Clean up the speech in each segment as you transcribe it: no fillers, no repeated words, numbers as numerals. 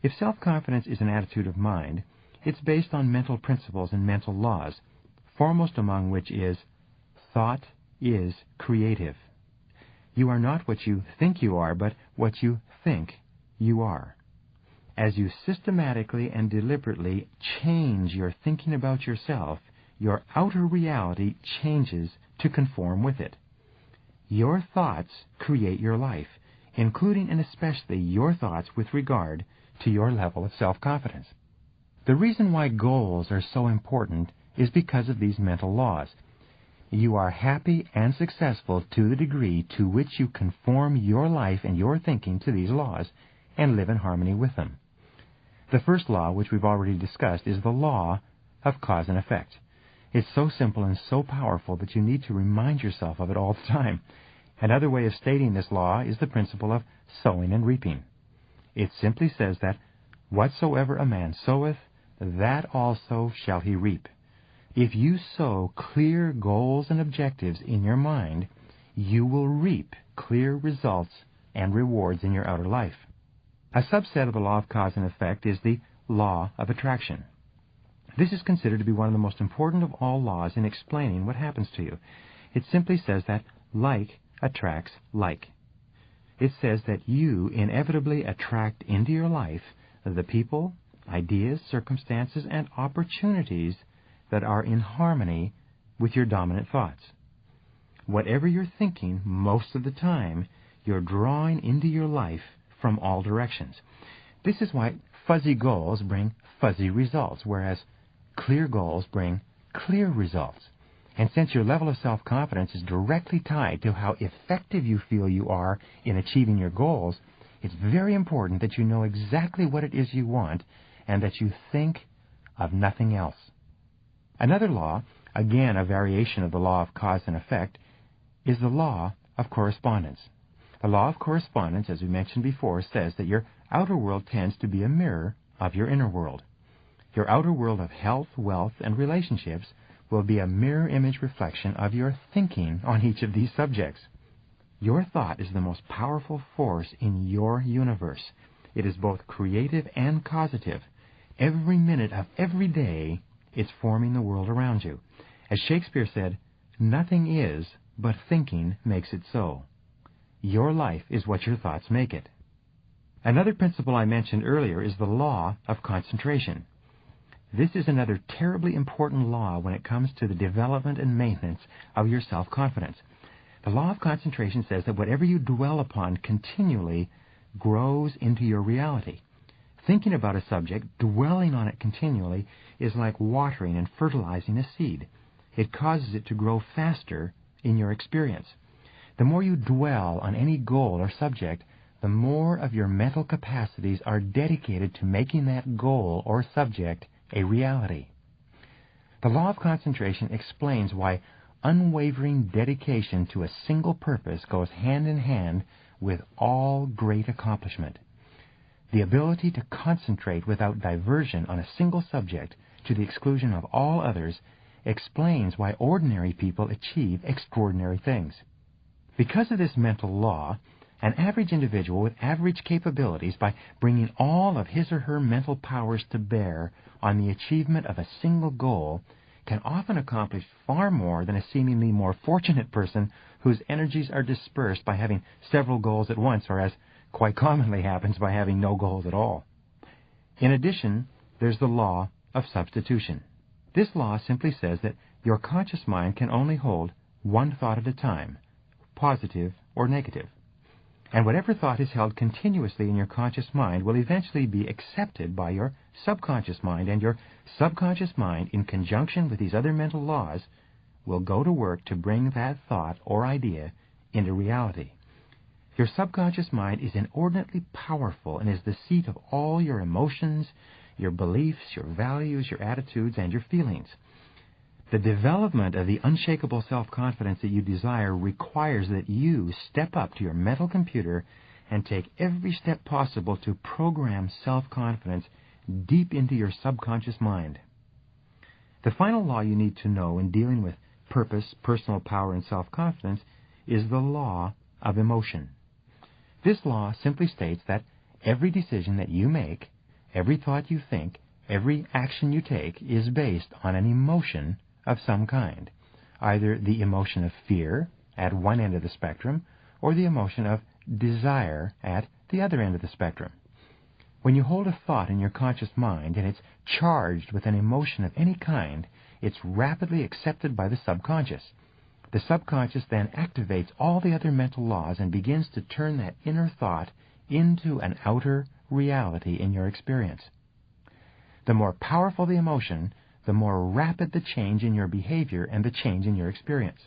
If self-confidence is an attitude of mind, it's based on mental principles and mental laws, foremost among which is thought is creative. You are not what you think you are, but what you think you are. As you systematically and deliberately change your thinking about yourself, your outer reality changes to conform with it. Your thoughts create your life, including and especially your thoughts with regard to your level of self-confidence. The reason why goals are so important is because of these mental laws. You are happy and successful to the degree to which you conform your life and your thinking to these laws and live in harmony with them. The first law, which we've already discussed, is the law of cause and effect. It's so simple and so powerful that you need to remind yourself of it all the time. Another way of stating this law is the principle of sowing and reaping. It simply says that whatsoever a man soweth, that also shall he reap. If you sow clear goals and objectives in your mind, you will reap clear results and rewards in your outer life. A subset of the law of cause and effect is the law of attraction. This is considered to be one of the most important of all laws in explaining what happens to you. It simply says that like attracts like. It says that you inevitably attract into your life the people, ideas, circumstances, and opportunities that are in harmony with your dominant thoughts. Whatever you're thinking, most of the time, you're drawing into your life from all directions. This is why fuzzy goals bring fuzzy results, whereas clear goals bring clear results. And since your level of self-confidence is directly tied to how effective you feel you are in achieving your goals, it's very important that you know exactly what it is you want and that you think of nothing else. Another law, again a variation of the law of cause and effect, is the law of correspondence. The law of correspondence, as we mentioned before, says that your outer world tends to be a mirror of your inner world. Your outer world of health, wealth, and relationships will be a mirror image reflection of your thinking on each of these subjects. Your thought is the most powerful force in your universe. It is both creative and causative. Every minute of every day, it's forming the world around you. As Shakespeare said, nothing is, but thinking makes it so. Your life is what your thoughts make it. Another principle I mentioned earlier is the law of concentration. This is another terribly important law when it comes to the development and maintenance of your self-confidence. The law of concentration says that whatever you dwell upon continually grows into your reality. Thinking about a subject, dwelling on it continually, is like watering and fertilizing a seed. It causes it to grow faster in your experience. The more you dwell on any goal or subject, the more of your mental capacities are dedicated to making that goal or subject a reality. The law of concentration explains why unwavering dedication to a single purpose goes hand in hand with all great accomplishment. The ability to concentrate without diversion on a single subject to the exclusion of all others explains why ordinary people achieve extraordinary things. Because of this mental law, an average individual with average capabilities, by bringing all of his or her mental powers to bear on the achievement of a single goal, can often accomplish far more than a seemingly more fortunate person whose energies are dispersed by having several goals at once, or as quite commonly happens, by having no goals at all. In addition, there's the law of substitution. This law simply says that your conscious mind can only hold one thought at a time, positive or negative. And whatever thought is held continuously in your conscious mind will eventually be accepted by your subconscious mind, and your subconscious mind, in conjunction with these other mental laws, will go to work to bring that thought or idea into reality. Your subconscious mind is inordinately powerful and is the seat of all your emotions, your beliefs, your values, your attitudes, and your feelings. The development of the unshakable self-confidence that you desire requires that you step up to your mental computer and take every step possible to program self-confidence deep into your subconscious mind. The final law you need to know in dealing with purpose, personal power, and self-confidence is the law of emotion. This law simply states that every decision that you make Every thought you think, every action you take is based on an emotion of some kind, either the emotion of fear at one end of the spectrum or the emotion of desire at the other end of the spectrum. When you hold a thought in your conscious mind and it's charged with an emotion of any kind, it's rapidly accepted by the subconscious. The subconscious then activates all the other mental laws and begins to turn that inner thought into an outer reality in your experience. The more powerful the emotion, the more rapid the change in your behavior and the change in your experience.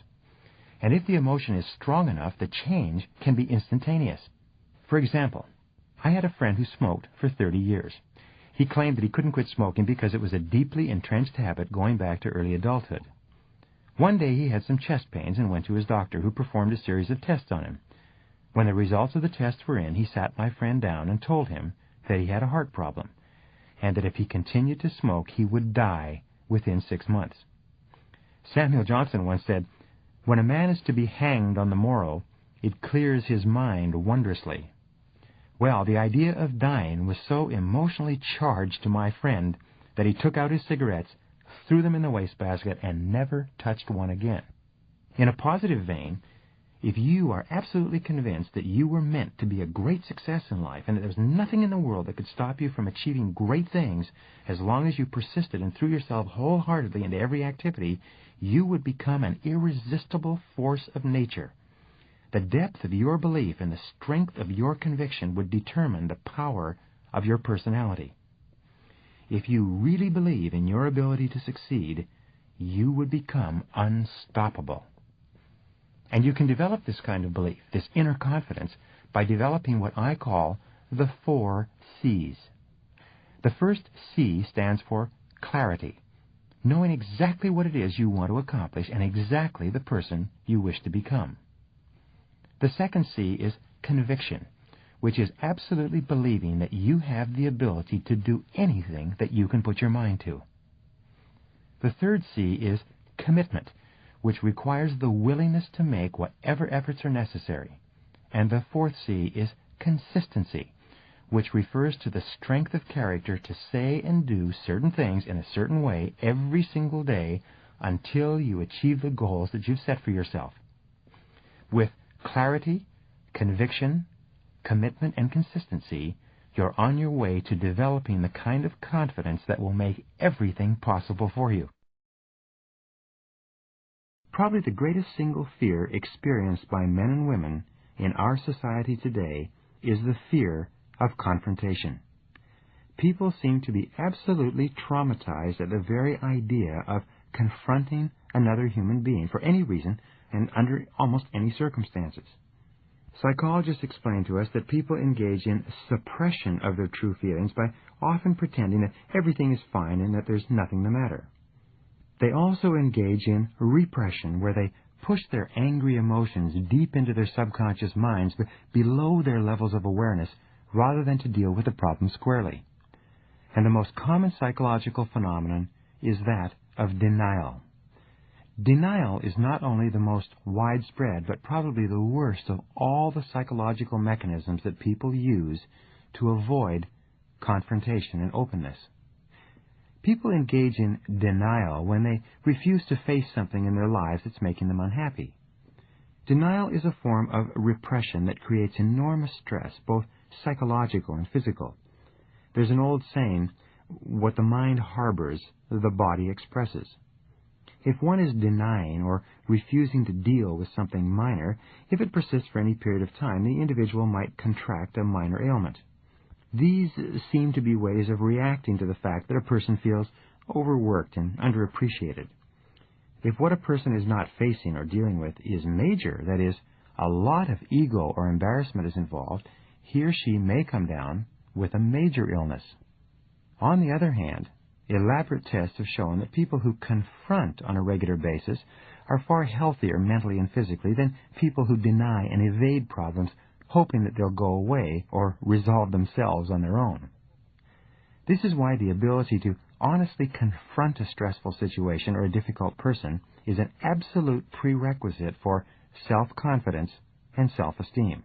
And if the emotion is strong enough, the change can be instantaneous. For example, I had a friend who smoked for 30 years. He claimed that he couldn't quit smoking because it was a deeply entrenched habit going back to early adulthood. One day he had some chest pains and went to his doctor, who performed a series of tests on him. When the results of the tests were in, he sat my friend down and told him that he had a heart problem, and that if he continued to smoke, he would die within 6 months. Samuel Johnson once said, "When a man is to be hanged on the morrow, it clears his mind wondrously." Well, the idea of dying was so emotionally charged to my friend that he took out his cigarettes, threw them in the wastebasket, and never touched one again. In a positive vein, if you are absolutely convinced that you were meant to be a great success in life and that there's nothing in the world that could stop you from achieving great things as long as you persisted and threw yourself wholeheartedly into every activity, you would become an irresistible force of nature. The depth of your belief and the strength of your conviction would determine the power of your personality. If you really believe in your ability to succeed, you would become unstoppable. And you can develop this kind of belief, this inner confidence, by developing what I call the 4 C's. The first C stands for clarity, knowing exactly what it is you want to accomplish and exactly the person you wish to become. The second C is conviction, which is absolutely believing that you have the ability to do anything that you can put your mind to. The third C is commitment, which requires the willingness to make whatever efforts are necessary. And the fourth C is consistency, which refers to the strength of character to say and do certain things in a certain way every single day until you achieve the goals that you've set for yourself. With clarity, conviction, commitment, and consistency, you're on your way to developing the kind of confidence that will make everything possible for you. Probably the greatest single fear experienced by men and women in our society today is the fear of confrontation. People seem to be absolutely traumatized at the very idea of confronting another human being for any reason and under almost any circumstances. Psychologists explain to us that people engage in suppression of their true feelings by often pretending that everything is fine and that there's nothing the matter. They also engage in repression, where they push their angry emotions deep into their subconscious minds but below their levels of awareness rather than to deal with the problem squarely. And the most common psychological phenomenon is that of denial. Denial is not only the most widespread, but probably the worst of all the psychological mechanisms that people use to avoid confrontation and openness. People engage in denial when they refuse to face something in their lives that's making them unhappy. Denial is a form of repression that creates enormous stress, both psychological and physical. There's an old saying, "What the mind harbors, the body expresses." If one is denying or refusing to deal with something minor, if it persists for any period of time, the individual might contract a minor ailment. These seem to be ways of reacting to the fact that a person feels overworked and underappreciated. If what a person is not facing or dealing with is major, that is, a lot of ego or embarrassment is involved, he or she may come down with a major illness. On the other hand, elaborate tests have shown that people who confront on a regular basis are far healthier mentally and physically than people who deny and evade problems, hoping that they'll go away or resolve themselves on their own. This is why the ability to honestly confront a stressful situation or a difficult person is an absolute prerequisite for self-confidence and self-esteem.